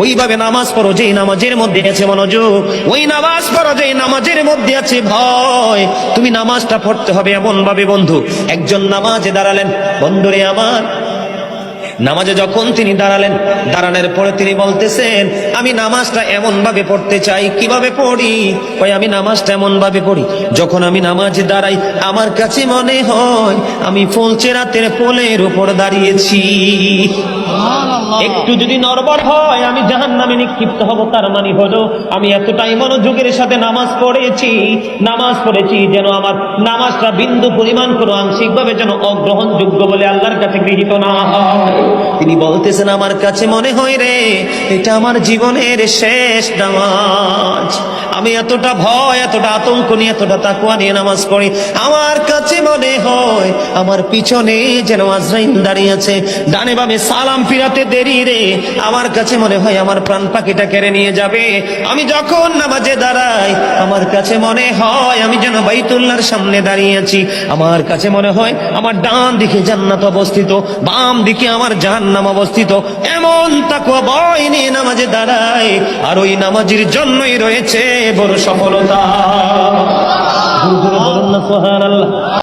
ওইভাবে নামাজ পড়ো যেই নামাজের মধ্যে আছে মনোযোগ, ওই নামাজ পড়ো যেই নামাজের মধ্যে আছে ভয়। তুমি নামাজটা পড়তে হবে এমন ভাবে বন্ধু, একজন নামাজে দাঁড়ালেন, বন্ধুরে আমার, নামাজে যখন তিনি দাঁড়ালেন, দাঁড়ানোর পরে তিনি বলতেছেন আমি নামাজটা এমন ভাবে পড়তে চাই। কিভাবে পড়ি? কই আমি নামাজটা এমন ভাবে পড়ি, যখন আমি নামাজে দাঁড়াই আমার কাছে মনে হয় আমি ফুলচেরাতের পোলের উপর দাঁড়িয়েছি। একটু যদি নড়বড় হয় আমি জাহান্নামে নিক্ষিপ্ত হব। তার মানে হলো আমি এতটাই মনোযোগের সাথে নামাজ পড়েছি যেন আমার নামাজটা বিন্দু পরিমাণ কোনো আংশিকভাবে যেন অগ্রহণযোগ্য বলে আল্লাহর কাছে গৃহীত না হয়। তিনি বলতেছেন আমার কাছে মনে হয় রে এটা আমার জীবনের শেষ নামাজ। আমি এতটা ভয়, এতটা আতঙ্ক নিয়ে, এতটা তাকওয়া নিয়ে নামাজ পড়ি, আমার কাছে মনে হয় আমার পিছনে যেন আজরাইল দাঁড়িয়ে আছে, ডানে বামে সালাম ফিরাতে দেরি রে, আমার কাছে মনে হয় আমার প্রাণ পাখিটা কেড়ে নিয়ে যাবে। আমি যখন নামাজে দাঁড়াই আমার কাছে মনে হয় আমি যেন বাইতুল্লাহর সামনে দাঁড়িয়ে আছি। আমার কাছে মনে হয় আমার ডান দিকে জান্নাত অবস্থিত, বাম দিকে আমার জাহান্নাম অবস্থিত। এমন তাকওয়া ভয় নিয়ে নামাজে দাঁড়াই, আর ওই নামাজের জন্যই রয়েছে বড় সফলতা। বলুন না সুবহানাল্লাহ।